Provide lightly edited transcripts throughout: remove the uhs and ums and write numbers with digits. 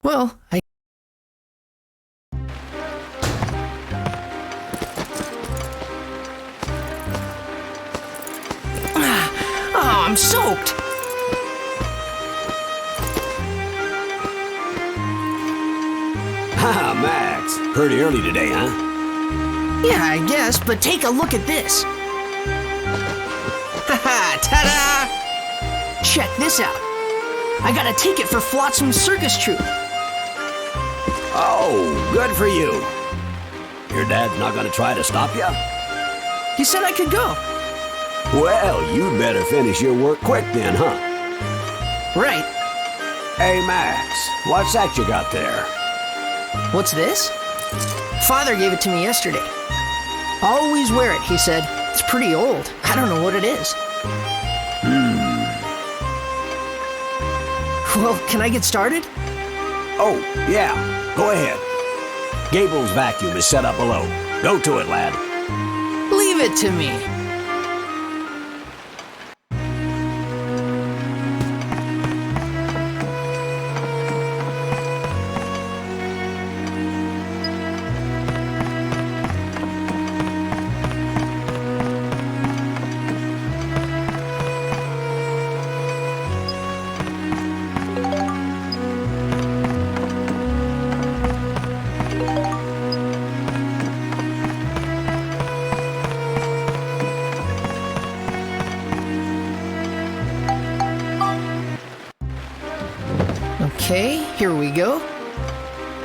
Well, Oh, I'm soaked! Haha, Max. Pretty early today, huh? Yeah, I guess, but take a look at this. Haha, ta-da! Check this out. I got a ticket for Flotsam Circus Troupe. Oh, good for you. Your dad's not gonna try to stop you? He said I could go. Well, you'd better finish your work quick then, huh? Right. Hey, Max, what's that you got there? What's this? Father gave it to me yesterday. Always wear it, he said. It's pretty old. I don't know what it is. Well, can I get started? Oh, yeah, go ahead. Gable's vacuum is set up below. Go to it, lad. Leave it to me. Okay, here we go.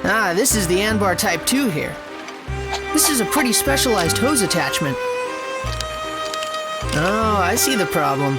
Ah, this is the Anbar Type 2 here. This is a pretty specialized hose attachment. Oh, I see the problem.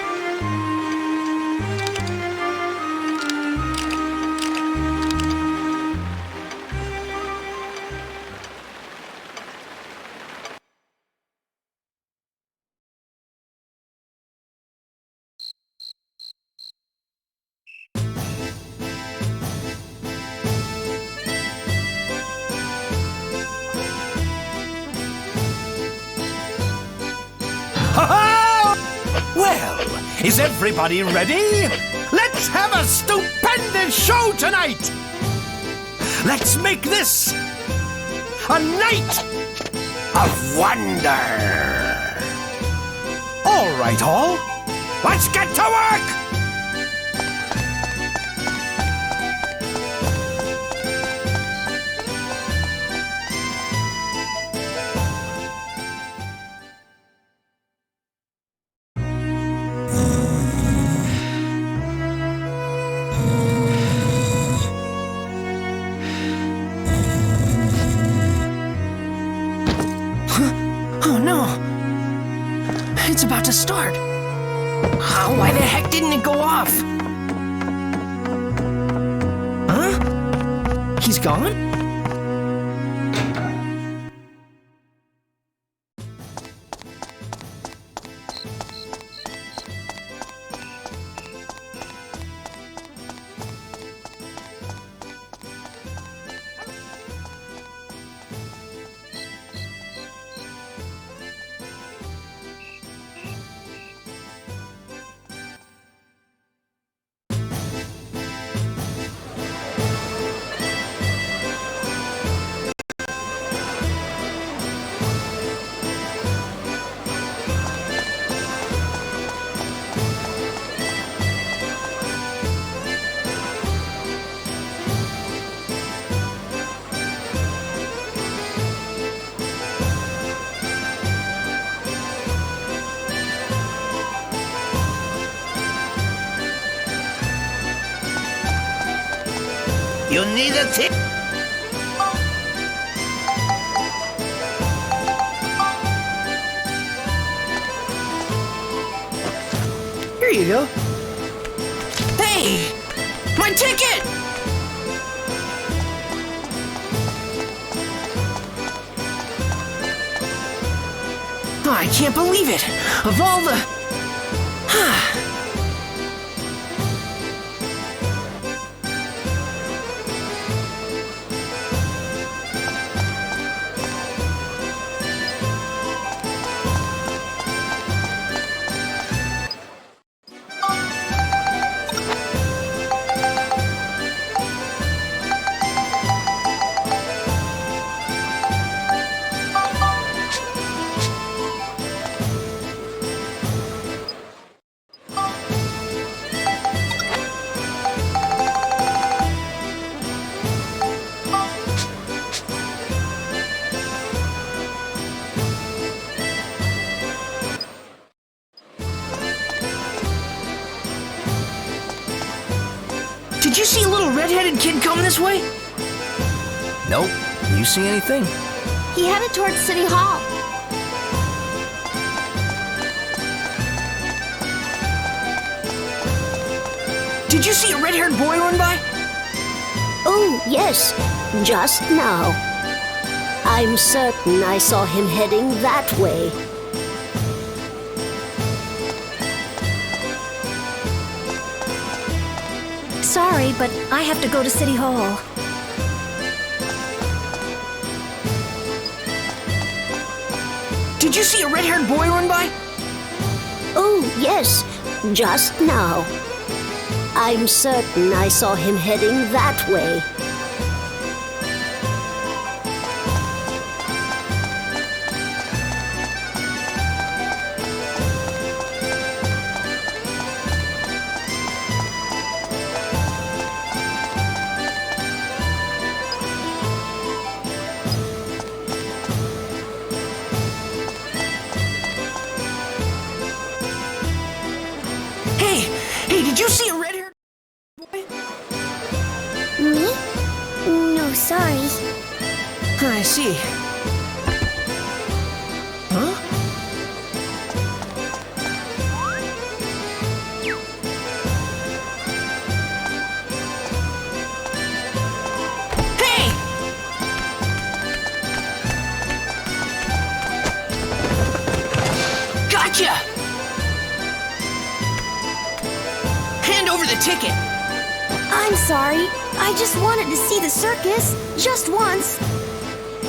Well, is everybody ready? Let's have a stupendous show tonight! Let's make this a night of wonder! All right, all. Let's get to work! Oh no! It's about to start. Why the heck didn't it go off? Huh? He's gone? You need a tip. Here you go. Hey! My ticket! Oh, I can't believe it! Of all the... Did you see a little red-headed kid come this way? Nope. You see anything? He headed towards City Hall. Did you see a red-haired boy run by? Oh, yes, just now. I'm certain I saw him heading that way. Sorry, but I have to go to City Hall. Did you see a red-haired boy run by? Oh, yes, just now. I'm certain I saw him heading that way. Hey, did you see a red-haired boy? Me? No, sorry. I see. Huh? Hey! Gotcha! Hand over the ticket. I'm sorry. I just wanted to see the circus, just once.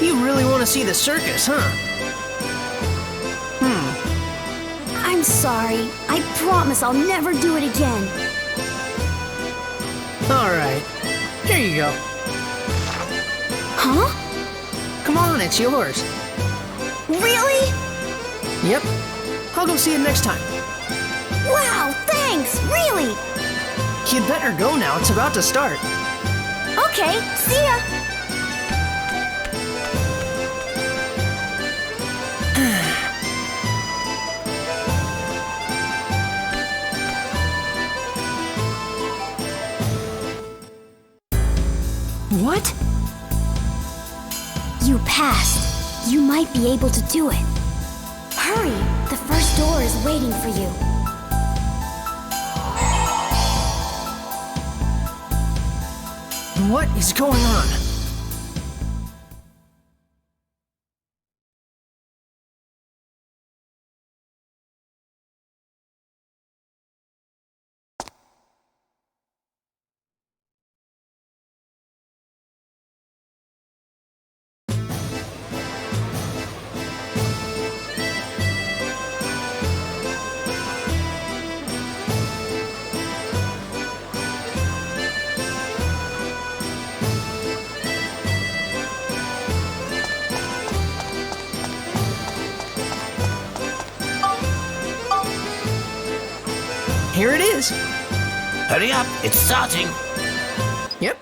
You really want to see the circus, huh? I'm sorry. I promise I'll never do it again. All right. Here you go. Huh? Come on, it's yours. Really? Yep. I'll go see it next time. Wow, thanks, really. You'd better go now. It's about to start. Okay, see ya. What? You passed. You might be able to do it. Hurry, the first door is waiting for you. What is going on? Here it is. Hurry up, it's starting. Yep.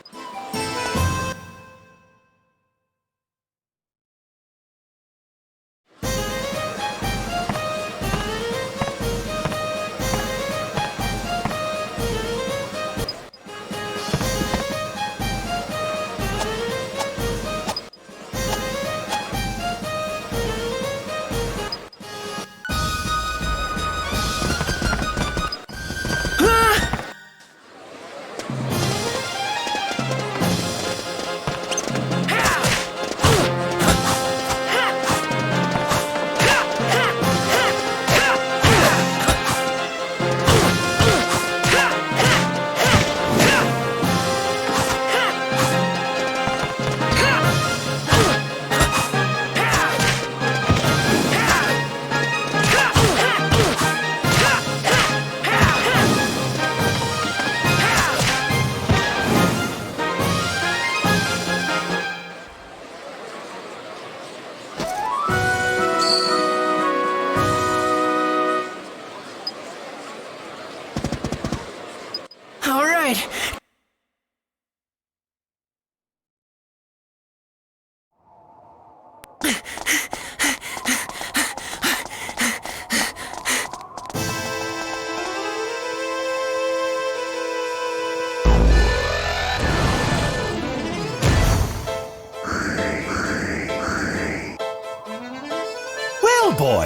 All right.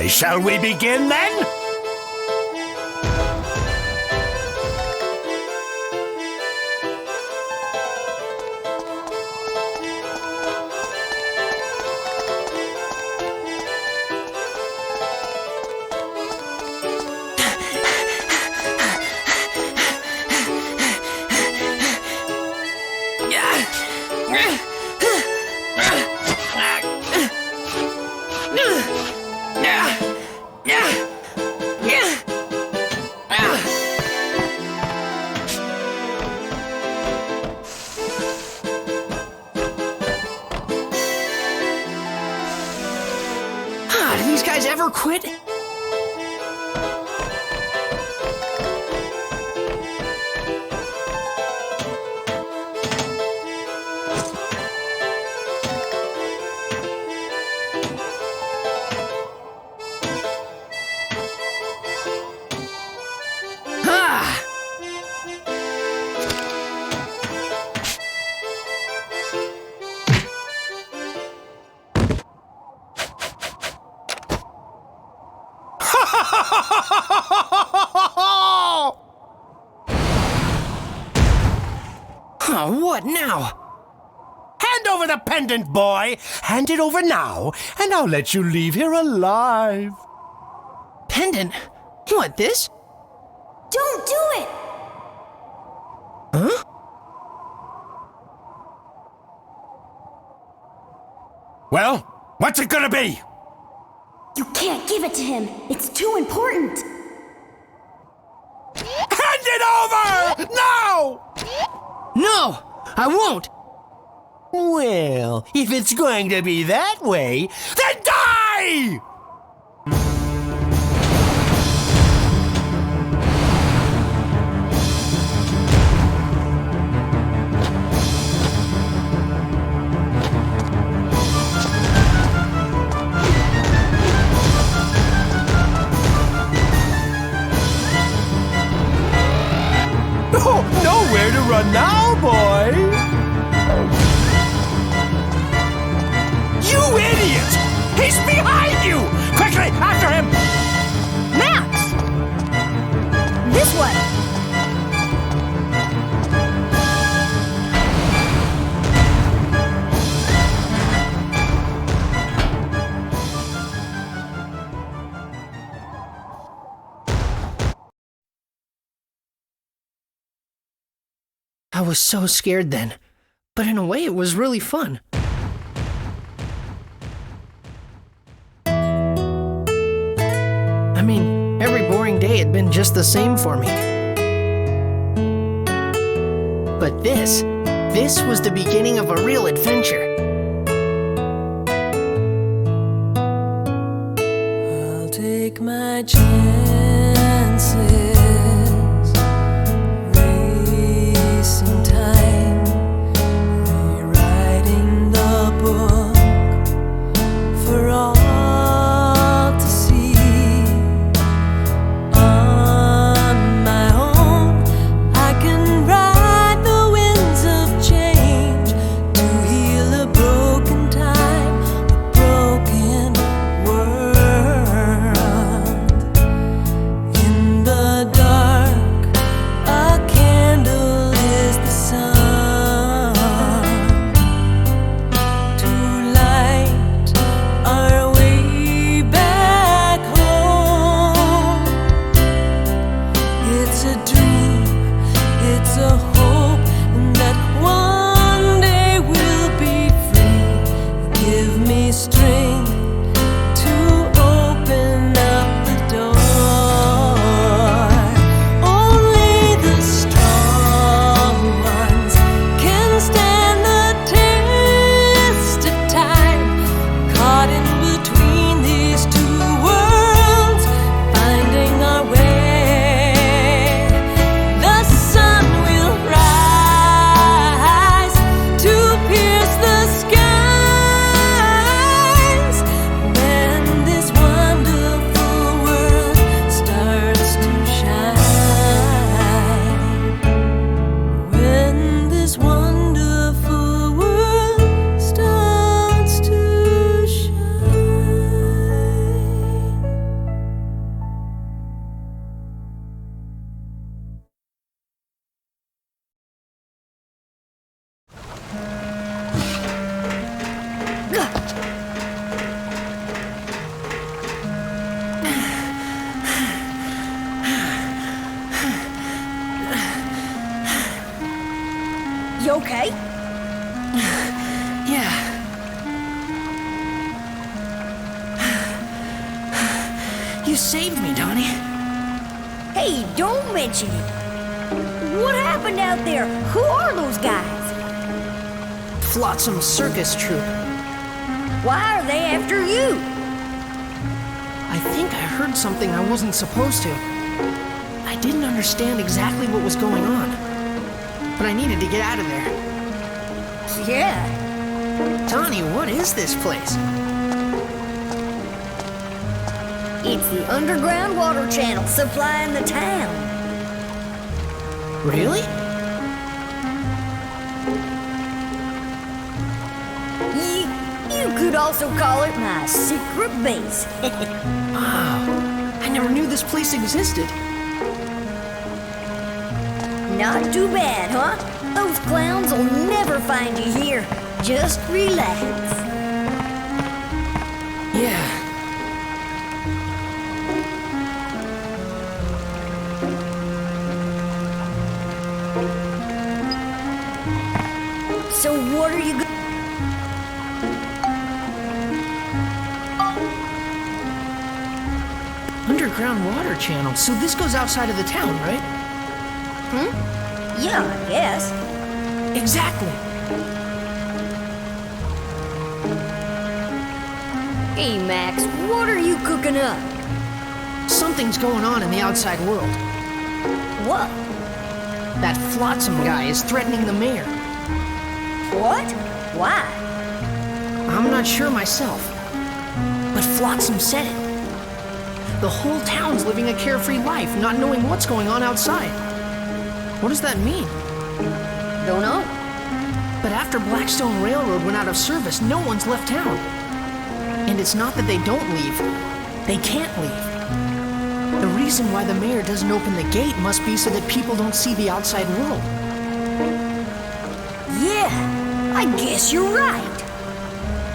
Why, shall we begin then? Do these guys ever quit? Oh, what now? Hand over the pendant, boy! Hand it over now, and I'll let you leave here alive. Pendant? What, this? Don't do it! Huh? Well, what's it gonna be? You can't give it to him. It's too important. Hand it over! Now! No, I won't. Well, if it's going to be that way, then die! Oh, nowhere to run now, boy! You idiot! He's behind you! Quickly, after him! Max! This way! I was so scared then, but in a way it was really fun. I mean, every boring day had been just the same for me. But this was the beginning of a real adventure. I'll take my chances, racing time, rewriting the book for all to see. On my own, I can ride the winds of change to heal a broken time, a broken world. You okay? Yeah. You saved me, Donnie. Hey, don't mention it. What happened out there? Who are those guys? Flotsam Circus Troupe. Why are they after you? I think I heard something I wasn't supposed to. I didn't understand exactly what was going on, but I needed to get out of there. Yeah, Donnie, what is this place? it's the underground water channel supplying the town. Really? You could also call it my secret base. Wow. I never knew this place existed. Not too bad, huh? Those clowns will never find you here. Just relax. Yeah. So what are you Underground water channel. So this goes outside of the town, right? Yeah, I guess. Exactly. Hey, Max, what are you cooking up? Something's going on in the outside world. What? That Flotsam guy is threatening the mayor. What? Why? I'm not sure myself. But Flotsam said it. The whole town's living a carefree life, not knowing what's going on outside. What does that mean? Don't know. But after Blackstone Railroad went out of service, no one's left town. And it's not that they don't leave. They can't leave. The reason why the mayor doesn't open the gate must be so that people don't see the outside world. Yeah, I guess you're right.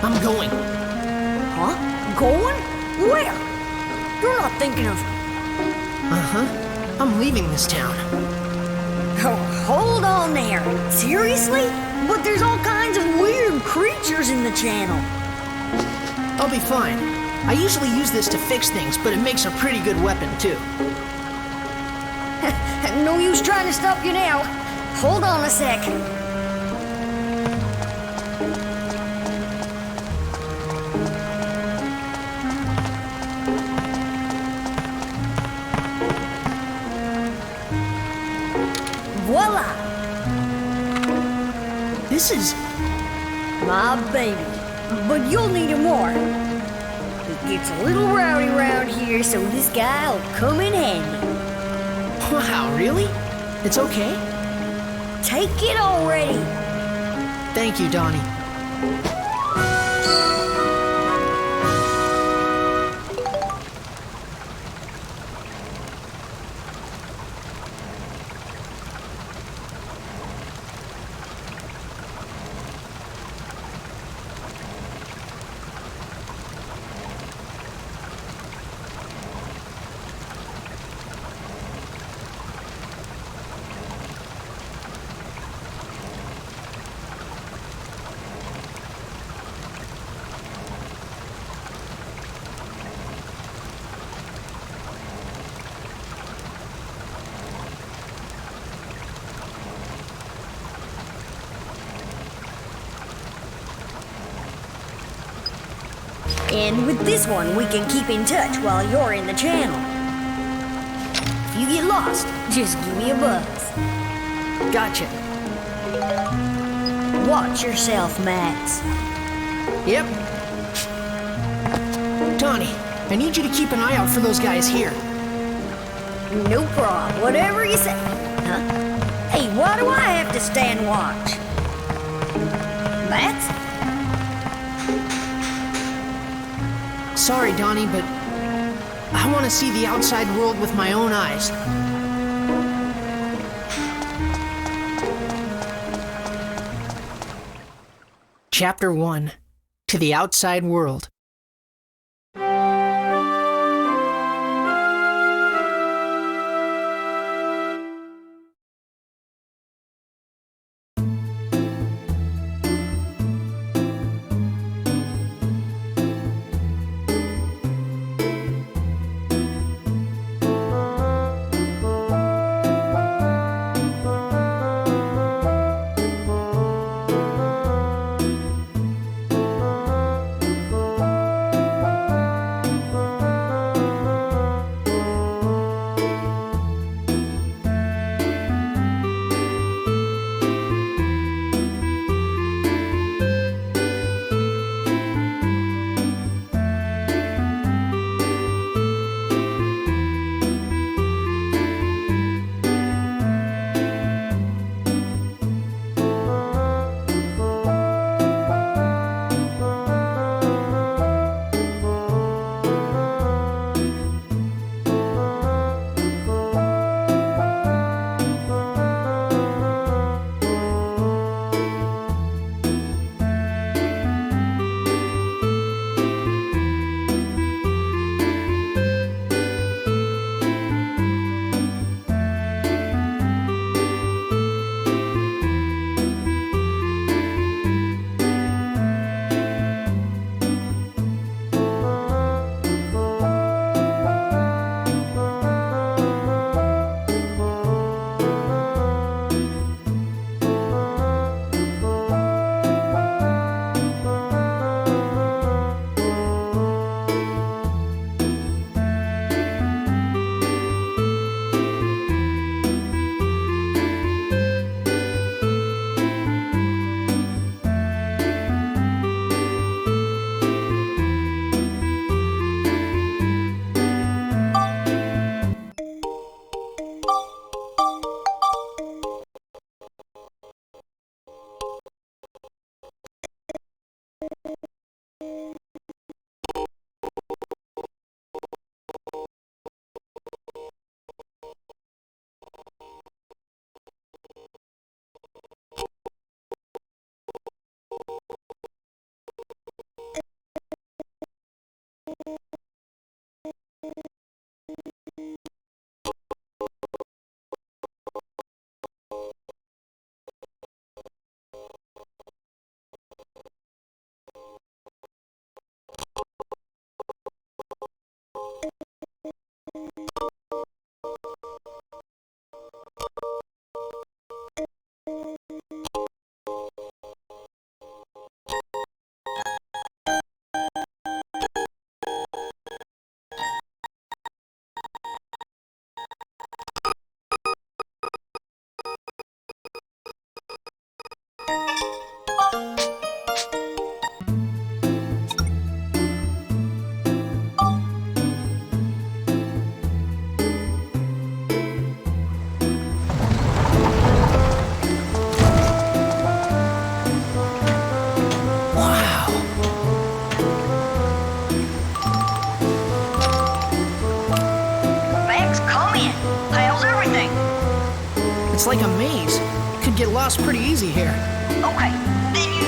I'm going. Huh? Going? Where? You're not thinking of... Uh-huh. I'm leaving this town. Oh, hold on there. Seriously? But there's all kinds of weird creatures in the channel. I'll be fine. I usually use this to fix things, but it makes a pretty good weapon, too. No use trying to stop you now. Hold on a sec. Voila! This is... My baby. But you'll need it more. It gets a little rowdy around here, so this guy will come in handy. Wow, really? It's okay? Take it already. Thank you, Donnie. And with this one, we can keep in touch while you're in the channel. If you get lost, just give me a buzz. Gotcha. Watch yourself, Max. Yep. Donnie, I need you to keep an eye out for those guys here. No problem. Whatever you say. Huh? Hey, why do I have to stand watch? Max? Sorry, Donnie, but I want to see the outside world with my own eyes. Chapter 1. To the Outside World. It's like a maze. Could get lost pretty easy here. Okay, then you